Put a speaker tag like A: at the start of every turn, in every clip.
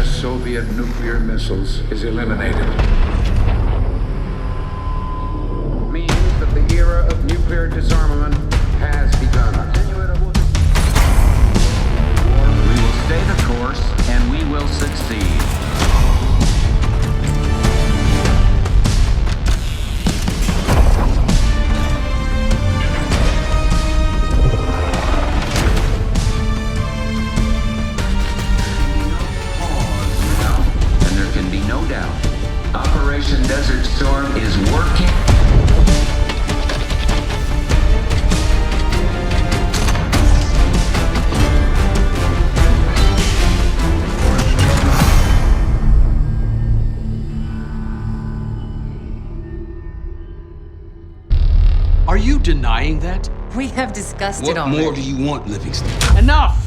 A: Soviet nuclear missiles is eliminated. Means that the era of nuclear disarmament has begun.
B: We will stay the course, and we will succeed. No doubt. Operation Desert Storm is working.
C: Are you denying that?
D: We have discussed it already.
E: What more do you want, Livingston?
C: Enough!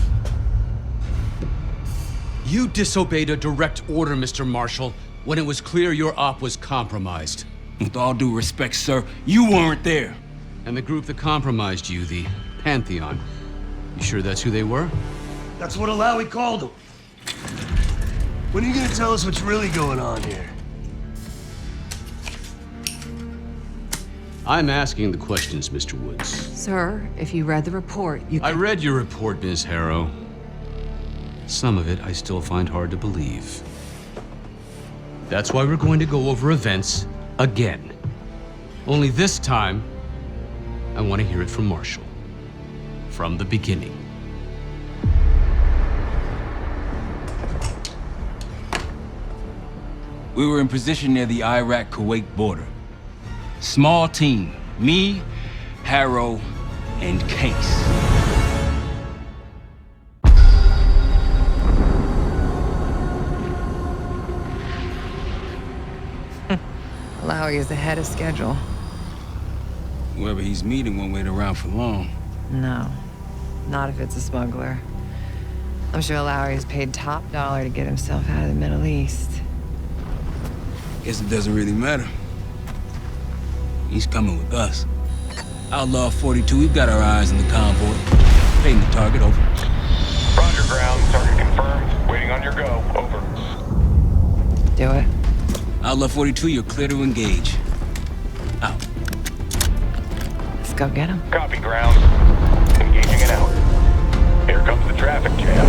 C: You disobeyed a direct order, Mr. Marshall, when it was clear your op was compromised.
E: With all due respect, sir, you weren't there.
C: And the group that compromised you, the Pantheon, you sure that's who they were?
F: That's what Alawi called them. When are you gonna tell us what's really going on here?
C: I'm asking the questions, Mr. Woods.
D: Sir, if you read the report, you
C: I
D: can...
C: read your report, Ms. Harrow. Some of it I still find hard to believe. That's why we're going to go over events again. Only this time, I want to hear it from Marshall. From the beginning.
E: We were in position near the Iraq-Kuwait border. Small team, me, Harrow, and Case.
D: Alawi is ahead of schedule.
E: Whoever he's meeting won't wait around for long.
D: No, not if it's a smuggler. I'm sure Alawi is paid top dollar to get himself out of the Middle East.
E: Guess it doesn't really matter. He's coming with us. Outlaw 42, we've got our eyes on the convoy. Paying the target, over.
G: Roger, ground. Target confirmed. Waiting on your go. Over.
D: Do it.
E: Outlaw 42, you're clear to engage. Out.
D: Let's go get him.
G: Copy, ground. Engaging and out. Here comes the traffic jam.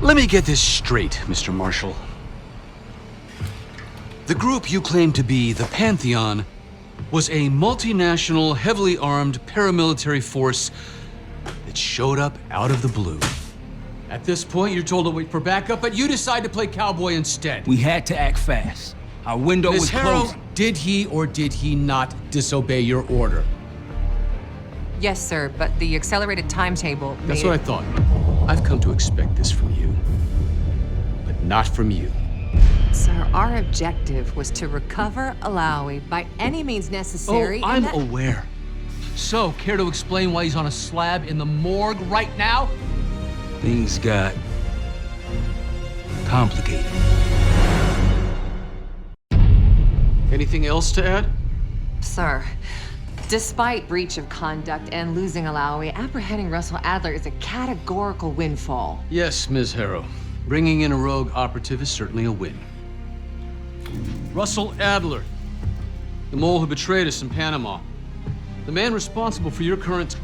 C: Let me get this straight, Mr. Marshall. The group you claim to be the Pantheon was a multinational, heavily armed paramilitary force that showed up out of the blue. At this point, you're told to wait for backup, but you decide to play cowboy instead.
E: We had to act fast. Our window was
C: Ms. Harrow,
E: closing.
C: did he or did he not disobey your order?
D: Yes, sir, but the accelerated timetable
C: That's what I thought. I've come to expect this from you, but not from you.
D: Sir, our objective was to recover Alawi by any means necessary.
C: Oh, I'm aware. So, care to explain why he's on a slab in the morgue right now?
E: Things got complicated.
C: Anything else to add?
D: Sir, despite breach of conduct and losing Alawi, apprehending Russell Adler is a categorical windfall.
C: Yes, Ms. Harrow. Bringing in a rogue operative is certainly a win. Russell Adler, the mole who betrayed us in Panama. The man responsible for your current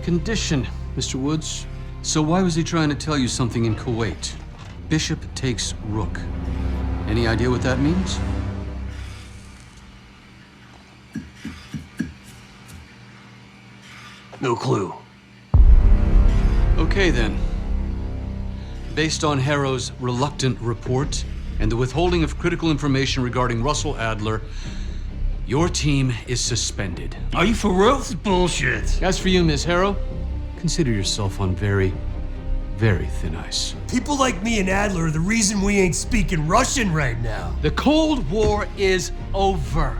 C: condition, Mr. Woods. So why was he trying to tell you something in Kuwait? Bishop takes Rook. Any idea what that means?
F: No clue.
C: Okay, then. Based on Harrow's reluctant report and the withholding of critical information regarding Russell Adler, your team is suspended.
E: Are you for real?
F: This is bullshit.
C: As for you, Ms. Harrow, consider yourself on very, Very thin ice.
F: People like me and Adler are the reason we ain't speaking Russian right now.
H: The Cold War is over,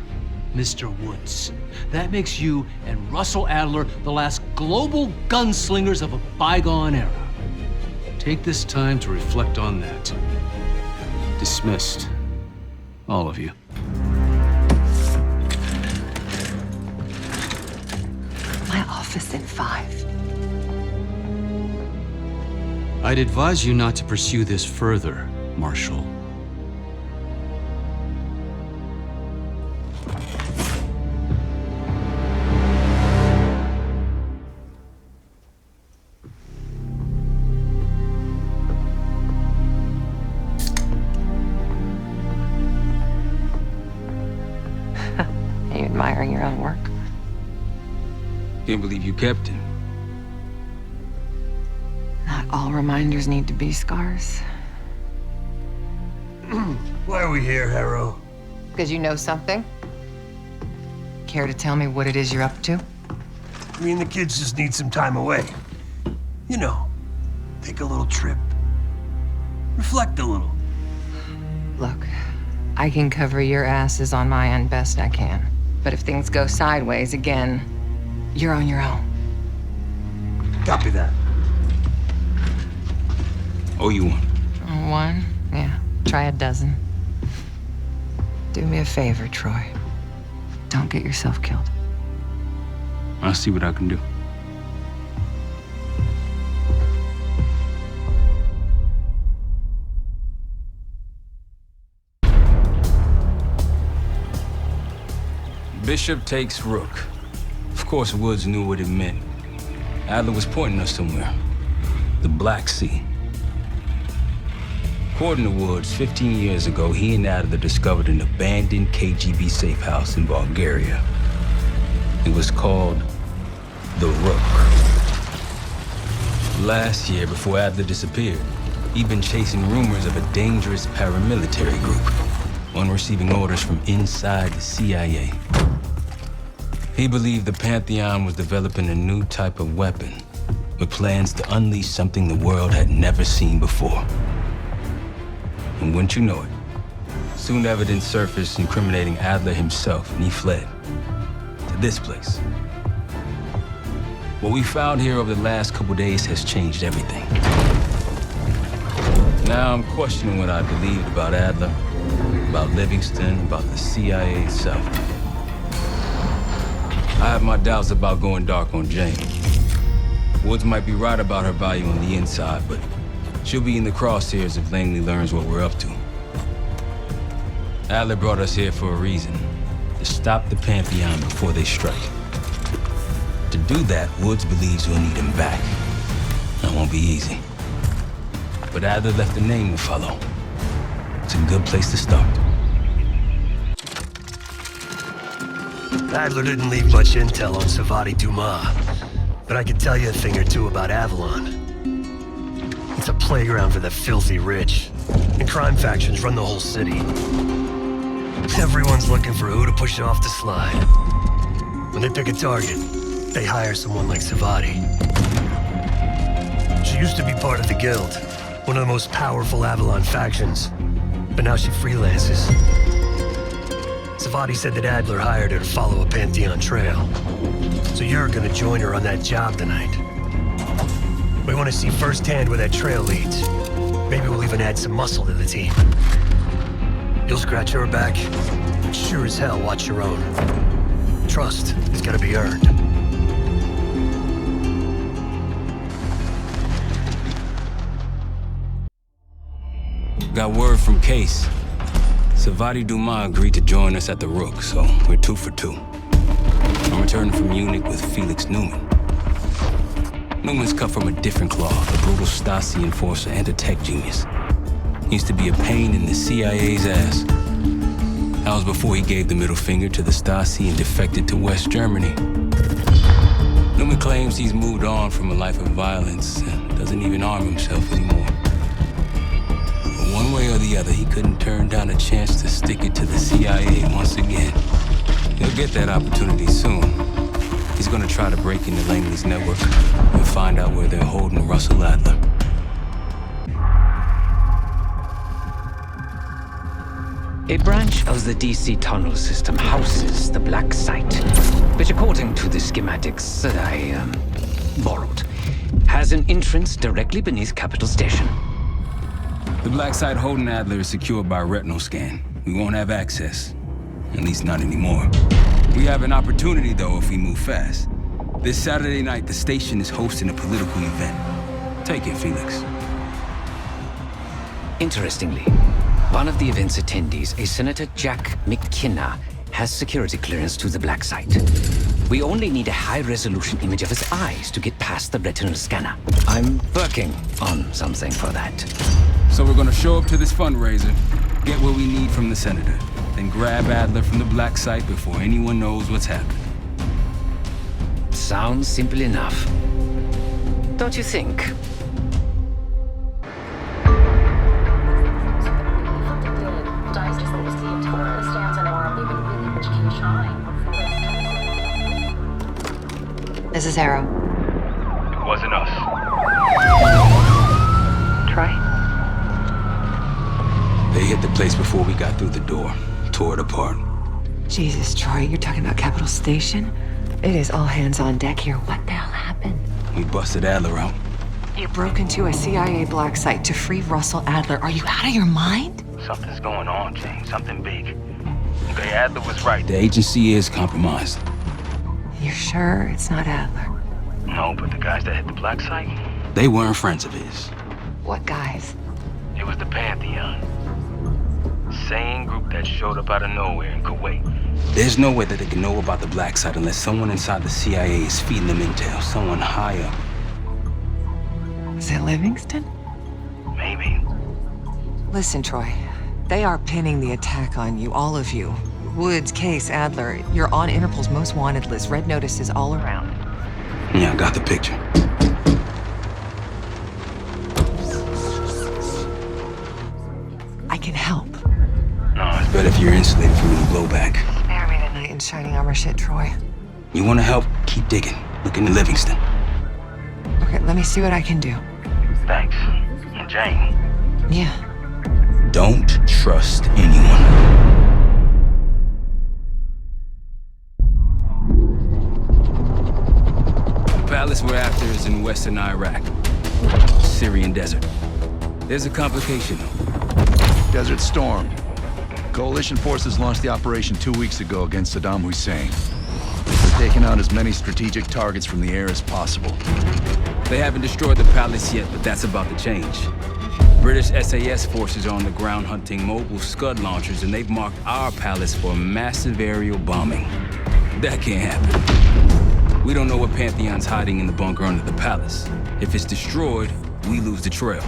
H: Mr. Woods. That makes you and Russell Adler the last global gunslingers of a bygone era.
C: Take this time to reflect on that. Dismissed. All of you.
D: My office in 5.
C: I'd advise you not to pursue this further, Marshal.
D: Are you admiring your own work?
E: Can't believe you kept it.
D: Not all reminders need to be scars.
F: Why are we here, Harrow?
D: Because you know something? Care to tell me what it is you're up to?
F: Me and the kids just need some time away. You know, take a little trip. Reflect a little.
D: Look, I can cover your asses on my end best I can. But if things go sideways again, you're on your own.
F: Copy that.
E: Oh, you one.
D: One? Yeah. Try a dozen. Do me a favor, Troy. Don't get yourself killed.
E: I'll see what I can do. Bishop takes Rook. Of course, Woods knew what it meant. Adler was pointing us somewhere. The Black Sea. According to Woods, 15 years ago, he and Adler discovered an abandoned KGB safe house in Bulgaria. It was called the Rook. Last year, before Adler disappeared, he'd been chasing rumors of a dangerous paramilitary group, one receiving orders from inside the CIA. He believed the Pantheon was developing a new type of weapon, with plans to unleash something the world had never seen before. And wouldn't you know it, soon evidence surfaced incriminating Adler himself, and he fled to this place. What we found here over the last couple days has changed everything. Now I'm questioning what I believed about Adler, about Livingston, about the CIA itself. I have my doubts about going dark on Jane. Woods might be right about her value on the inside, but she'll be in the crosshairs if Langley learns what we're up to. Adler brought us here for a reason, to stop the Pantheon before they strike. To do that, Woods believes we'll need him back. That won't be easy. But Adler left a name to follow. It's a good place to start.
F: Adler didn't leave much intel on Savati Dumas, but I can tell you a thing or two about Avalon. It's a playground for the filthy rich, and crime factions run the whole city. Everyone's looking for who to push off the slide. When they pick a target, they hire someone like Savati. She used to be part of the Guild, one of the most powerful Avalon factions, but now she freelances. Savati said that Adler hired her to follow a Pantheon trail. So you're gonna join her on that job tonight. We want to see firsthand where that trail leads. Maybe we'll even add some muscle to the team. You'll scratch her back, but sure as hell watch your own. Trust has gotta be earned.
E: Got word from Case. Savati Dumas agreed to join us at the Rook, so we're 2 for 2. I'm returning from Munich with Felix Newman. Newman's cut from a different cloth, a brutal Stasi enforcer and a tech genius. He used to be a pain in the CIA's ass. That was before he gave the middle finger to the Stasi and defected to West Germany. Newman claims he's moved on from a life of violence and doesn't even arm himself anymore. But one way or the other, he couldn't turn down a chance to stick it to the CIA once again. He'll get that opportunity soon. He's gonna try to break into Langley's network and find out where they're holding Russell Adler.
I: A branch of the DC tunnel system houses the Black Site, which according to the schematics that I borrowed, has an entrance directly beneath Capital Station.
E: The Black Site holding Adler is secured by retinal scan. We won't have access. At least not anymore. We have an opportunity, though, if we move fast. This Saturday night, the station is hosting a political event. Take it, Felix.
I: Interestingly, one of the event's attendees, a Senator Jack McKenna, has security clearance to the Black Site. We only need a high-resolution image of his eyes to get past the retinal scanner. I'm working on something for that.
E: So we're gonna show up to this fundraiser, get what we need from the Senator, then grab Adler from the Black Site before anyone knows what's happening.
I: Sounds simple enough. Don't you think?
D: This is Harrow.
G: It wasn't us.
D: Troy?
E: They hit the place before we got through the door, tore it apart.
D: Jesus, Troy, you're talking about Capital Station? It is all hands on deck here. What the hell happened?
E: We busted Adler out.
D: You broke into a CIA Black Site to free Russell Adler. Are you out of your mind?
G: Something's going on, James. Something big. Okay, Adler was right.
E: The agency is compromised.
D: You're sure it's not Adler?
G: No, but the guys that hit the Black Site,
E: They weren't friends of his.
D: What guys?
G: it was the Pantheon. Same group that showed up out of nowhere in Kuwait.
E: There's no way that they can know about the Black Site unless someone inside the CIA is feeding them intel, someone high up.
D: Is it Livingston?
G: Maybe.
D: Listen, Troy. They are pinning the attack on you, all of you. Woods, Case, Adler. You're on Interpol's most wanted list. Red notices all around.
E: Yeah, I got the picture.
D: I can help.
G: No, it's
E: But if you're insulated from any blowback,
D: Spare me the knight in shining armor shit, Troy.
E: you want to help, keep digging. Look into Livingston.
D: Okay, let me see what I can do.
G: thanks. And Jane.
D: Yeah.
E: Don't trust anyone. The palace we're after is in western Iraq, Syrian desert. There's a complication, though.
J: Desert Storm. Coalition forces launched the operation 2 weeks ago against Saddam Hussein. They're taking out as many strategic targets from the air as possible.
E: They haven't destroyed the palace yet, but that's about to change. British SAS forces are on the ground hunting mobile Scud launchers, and they've marked our palace for a massive aerial bombing. That can't happen. We don't know what Pantheon's hiding in the bunker under the palace. If it's destroyed, we lose the trail.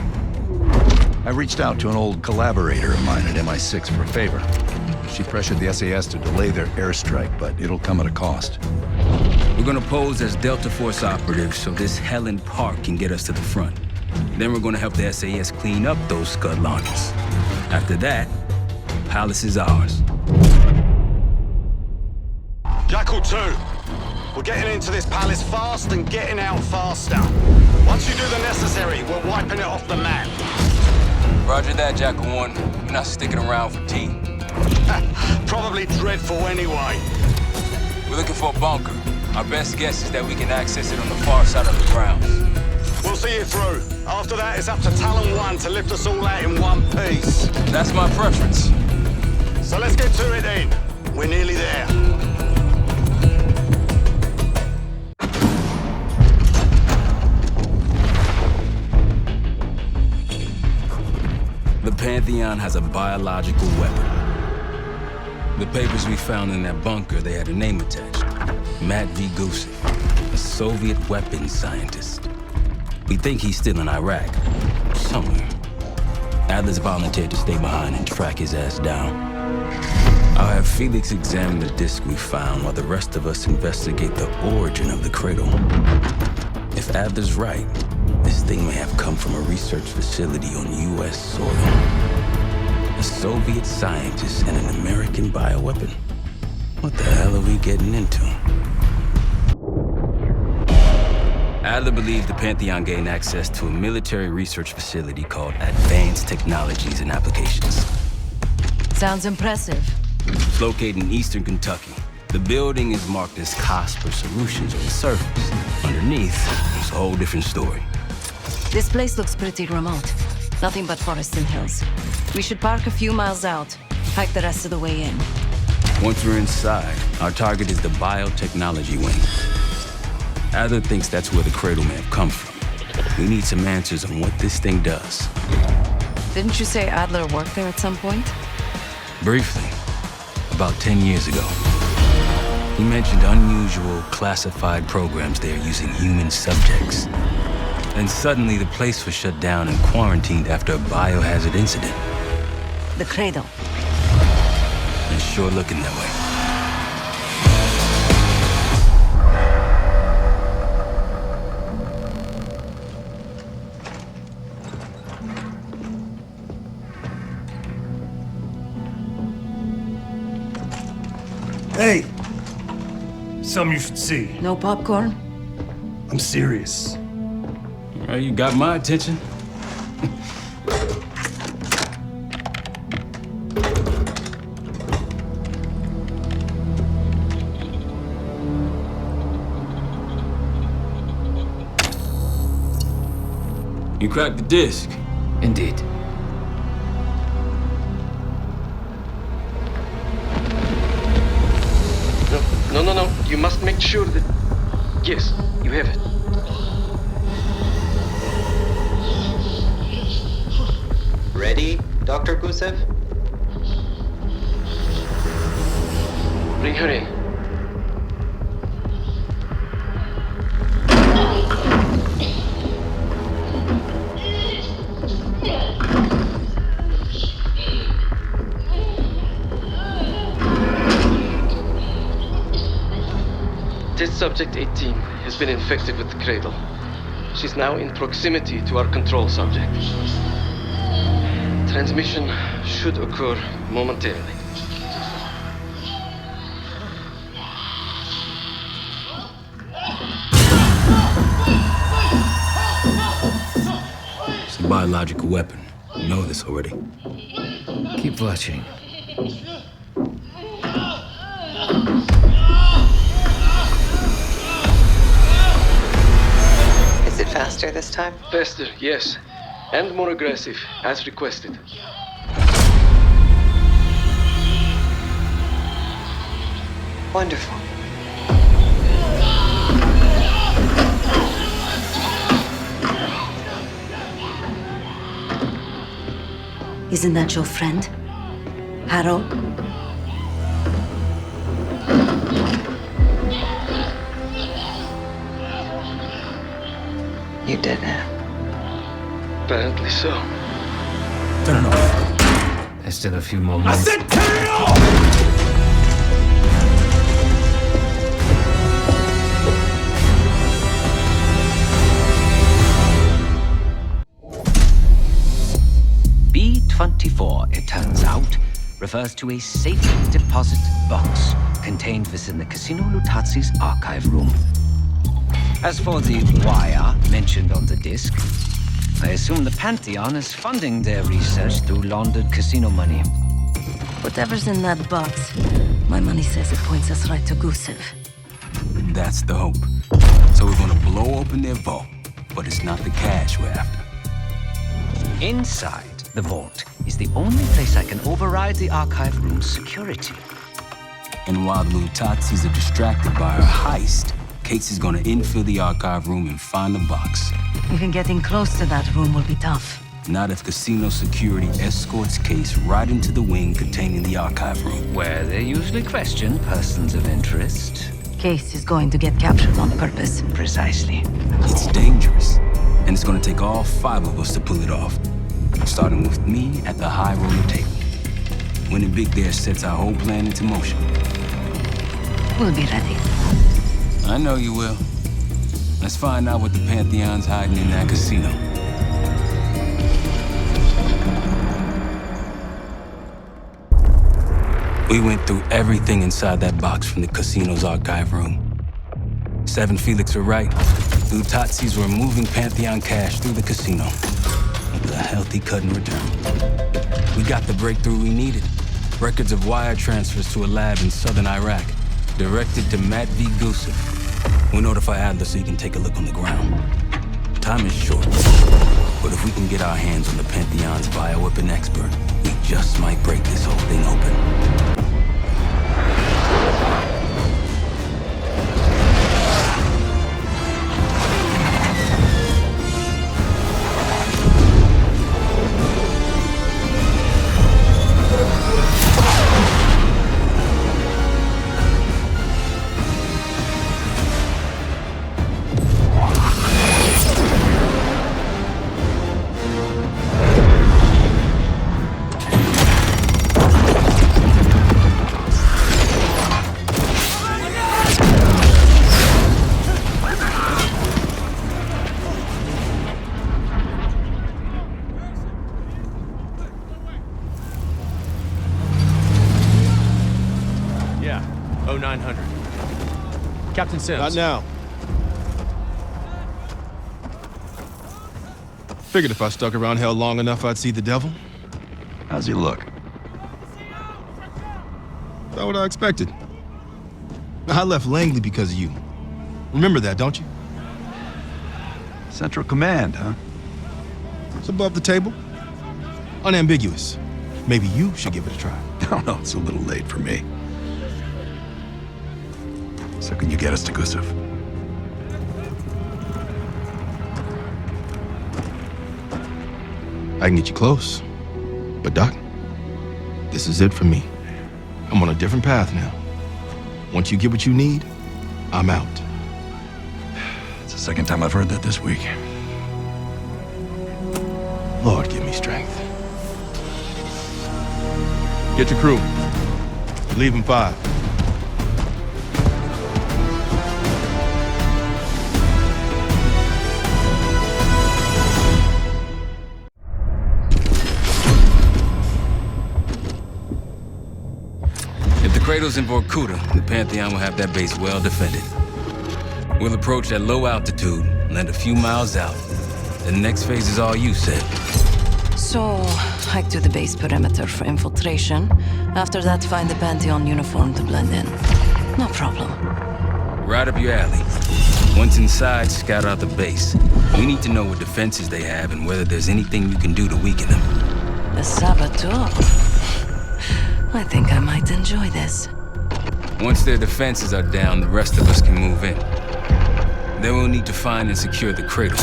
J: I reached out to an old collaborator of mine at MI6 for a favor. She pressured the SAS to delay their airstrike, but it'll come at a cost.
E: We're gonna pose as Delta Force operatives so this Helen Park can get us to the front. Then we're gonna help the SAS clean up those Scud launchers. After that, palace is ours.
K: Jackal 2, we're getting into this palace fast and getting out faster. Once you do the necessary, we're wiping it off the map.
E: Roger that, Jackal 1. We're not sticking around for tea.
K: Probably dreadful anyway.
E: We're looking for a bunker. Our best guess is that we can access it on the far side of the grounds.
K: We'll see you through. After that, it's up to Talon 1 to lift us all out in one piece.
E: That's my preference.
K: So let's get to it then. We're nearly there.
E: The Pantheon has a biological weapon. The papers we found in that bunker, they had a name attached. Matt V. Gusev, a Soviet weapons scientist. We think he's still in Iraq, somewhere. Adler's volunteered to stay behind and track his ass down. I'll have Felix examine the disc we found while the rest of us investigate the origin of the cradle. If Adler's right, this thing may have come from a research facility on U.S. soil. A Soviet scientist and an American bioweapon. What the hell are we getting into? Adler believed the Pantheon gained access to a military research facility called Advanced Technologies and Applications.
L: Sounds impressive.
E: It's located in eastern Kentucky. The building is marked as Cosper Solutions on the surface. Underneath, it's a whole different story.
L: This place looks pretty remote. Nothing but forests and hills. We should park a few miles out, hike the rest of the way in.
E: Once we're inside, our target is the biotechnology wing. Adler thinks that's where the Cradle may have come from. We need some answers on what this thing does.
L: Didn't you say Adler worked there at some point?
E: Briefly, about 10 years ago. He mentioned unusual, classified programs there using human subjects. Then suddenly the place was shut down and quarantined after a biohazard incident.
L: The Cradle.
E: It's sure looking that way.
F: Hey! Something you should see.
L: No popcorn?
F: I'm serious.
E: Well, you got my attention. You cracked the disc.
I: Indeed.
M: No. You must make sure that... Yes, you have it.
N: Ready, Dr. Gusev?
M: Bring her in. Test subject 18 has been infected with the Cradle. She's now in proximity to our control subject. Transmission should occur momentarily.
E: It's a biological weapon. You know this already.
I: Keep watching.
D: Is it faster this time?
M: Faster, yes. And more aggressive, as requested.
D: Wonderful.
L: Isn't that your friend? Harrow?
D: You did it.
M: Apparently so.
E: Turn it off.
I: There's still a few more moments.
E: I said turn it off!
I: B-24, it turns out, refers to a safe deposit box contained within the Casino Lutazi's archive room. As for the wire mentioned on the disc, I assume the Pantheon is funding their research through laundered casino money.
L: Whatever's in that box, my money says it points us right to Gusev.
E: That's the hope. So we're gonna blow open their vault, but it's not the cash we're after.
I: Inside the vault is the only place I can override the archive room's security.
E: And while the Lutazis are distracted by our heist, Case is gonna infill the archive room and find the box.
L: Even getting close to that room will be tough.
E: Not if casino security escorts Case right into the wing containing the archive room.
I: Where they usually question persons of interest.
L: Case is going to get captured on purpose.
I: Precisely.
E: It's dangerous, and it's gonna take all 5 of us to pull it off. Starting with me at the high roller table. Winning big there sets our whole plan into motion.
L: We'll be ready.
E: I know you will. Let's find out what the Pantheon's hiding in that casino. We went through everything inside that box from the casino's archive room. 7 Felix were right. The Lutazis were moving Pantheon cash through the casino with a healthy cut in return. We got the breakthrough we needed. Records of wire transfers to a lab in southern Iraq. Directed to Matt V. Gusev. We'll notify Adler so he can take a look on the ground. Time is short, but if we can get our hands on the Pantheon's bioweapon expert, we just might break this whole thing open.
O: Captain Sims.
P: Not now. Figured if I stuck around hell long enough, I'd see the devil.
J: How's he look?
P: About what I expected. I left Langley because of you. Remember that, don't you?
J: Central Command, huh?
P: It's above the table. Unambiguous. Maybe you should give it a try.
J: No, no, it's a little late for me. So can you get us to Gusev?
P: I can get you close. But Doc, this is it for me. I'm on a different path now. Once you get what you need, I'm out.
J: It's the second time I've heard that this week.
P: Lord, give me strength. Get your crew. Leave in 5.
E: Kratos in Vorkuta, the Pantheon will have that base well defended. We'll approach at low altitude, land a few miles out. The next phase is all you, Seb.
L: So, hike to the base perimeter for infiltration. After that, find the Pantheon uniform to blend in. No problem.
E: Right up your alley. Once inside, scout out the base. We need to know what defenses they have and whether there's anything you can do to weaken them.
L: The saboteur. I think I might enjoy this.
E: Once their defenses are down, the rest of us can move in. Then we'll need to find and secure the cradle.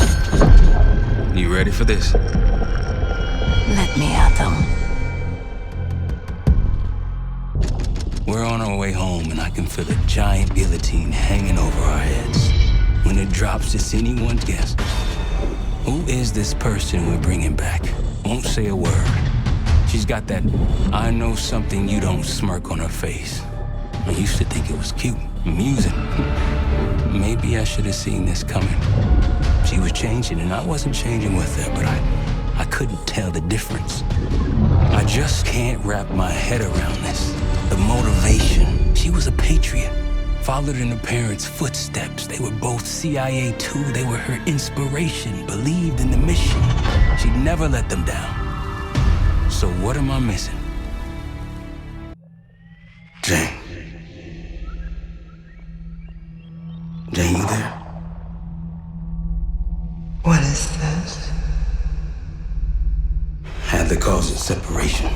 E: You ready for this?
L: Let me at them.
E: We're on our way home, and I can feel a giant guillotine hanging over our heads. When it drops, it's anyone's guess. Who is this person we're bringing back? Won't say a word. She's got that I know something you don't smirk on her face. I used to think it was cute, amusing. Maybe I should have seen this coming. She was changing and I wasn't changing with her, but I couldn't tell the difference. I just can't wrap my head around this. The motivation. She was a patriot. Followed in her parents' footsteps. They were both CIA too. They were her inspiration. Believed in the mission. She'd never let them down. So what am I missing? Jane. Jane, you there?
D: What is this?
E: Had the cause of separation.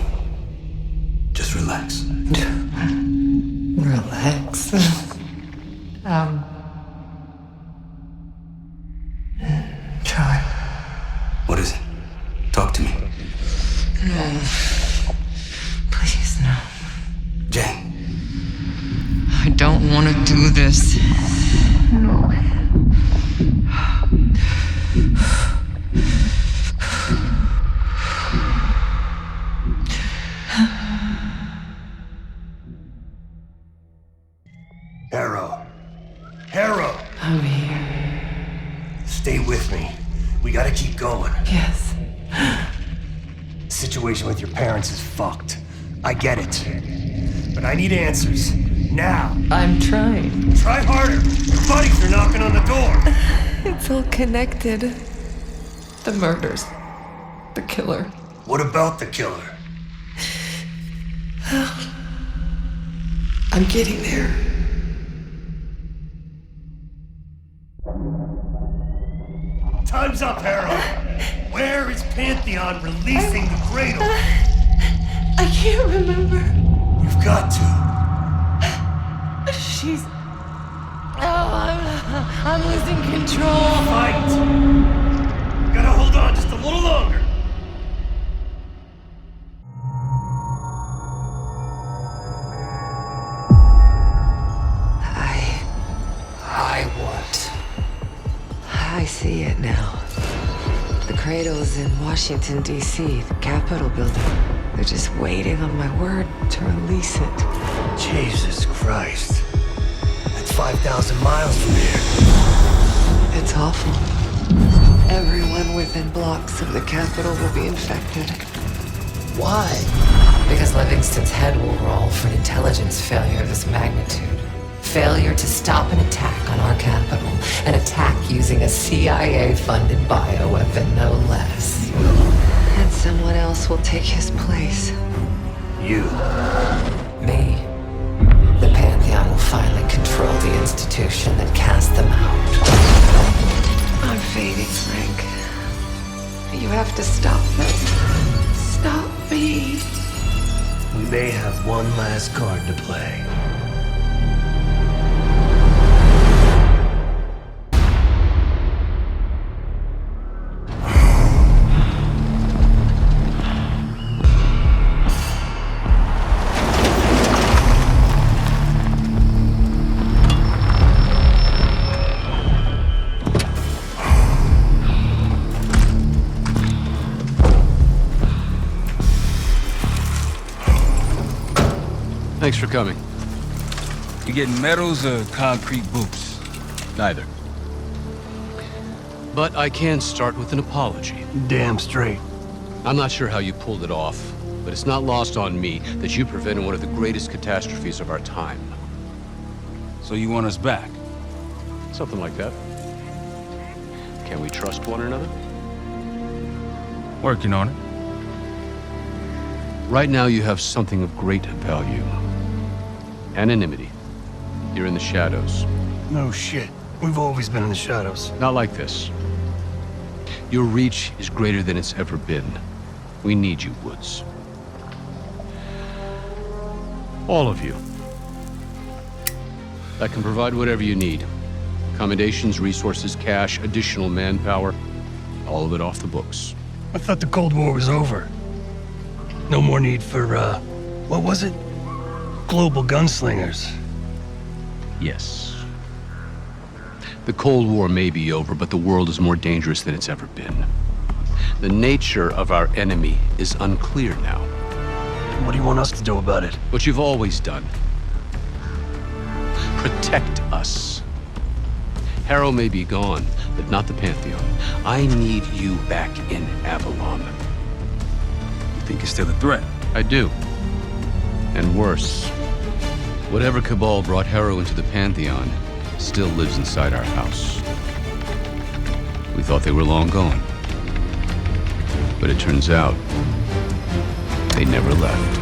E: Just relax.
D: Relax. Try.
E: What is it? Talk to me.
D: No. Please, no.
E: Jane.
D: I don't want to do this. No.
F: Harrow!
D: I'm here.
F: Stay with me. We gotta keep going.
D: Yes.
F: The situation with your parents is fucked. I get it. But I need answers. Now.
D: I'm trying.
F: Try harder. Your buddies are knocking on the door.
D: It's all connected. The murders. The killer.
F: What about the killer?
D: I'm getting there.
F: Time's up, Harrow. Where is Pantheon releasing the cradle?
L: I can't remember.
F: You've got to.
L: She's... Oh, I'm losing control.
F: Fight! You gotta hold on just a little longer.
D: I see it now. The cradle's in Washington, D.C., the Capitol building. They're just waiting on my word to release it.
F: Jesus Christ. That's 5,000 miles from here.
D: It's awful. Everyone within blocks of the Capitol will be infected.
F: Why?
D: Because Livingston's head will roll for an intelligence failure of this magnitude. Failure to stop an attack on our capital. An attack using a CIA-funded bioweapon, no less. And someone else will take his place.
F: You.
D: Me. The Pantheon will finally control the institution that cast them out. I'm fading, Frank. You have to stop this. Stop me.
F: We may have one last card to play.
C: Thanks for coming.
E: You getting medals or concrete boots?
C: Neither. But I can start with an apology.
F: Damn straight.
C: I'm not sure how you pulled it off, but it's not lost on me that you prevented one of the greatest catastrophes of our time.
E: So you want us back?
C: Something like that. Can we trust one another?
E: Working on it.
C: Right now you have something of great value. Anonymity. You're in the shadows.
F: No shit. We've always been in the shadows.
C: Not like this. Your reach is greater than it's ever been. We need you, Woods. All of you. I can provide whatever you need. Accommodations, resources, cash, additional manpower. All of it off the books.
F: I thought the Cold War was over. No more need for, what was it? Global gunslingers.
C: Yes. The Cold War may be over, but the world is more dangerous than it's ever been. The nature of our enemy is unclear now.
F: What do you want us to do about it?
C: What you've always done. Protect us. Harrow may be gone, but not the Pantheon. I need you back in Avalon.
E: You think you're still a threat?
C: I do. And worse. Whatever cabal brought Harrow into the Pantheon still lives inside our house. We thought they were long gone. But it turns out, they never left.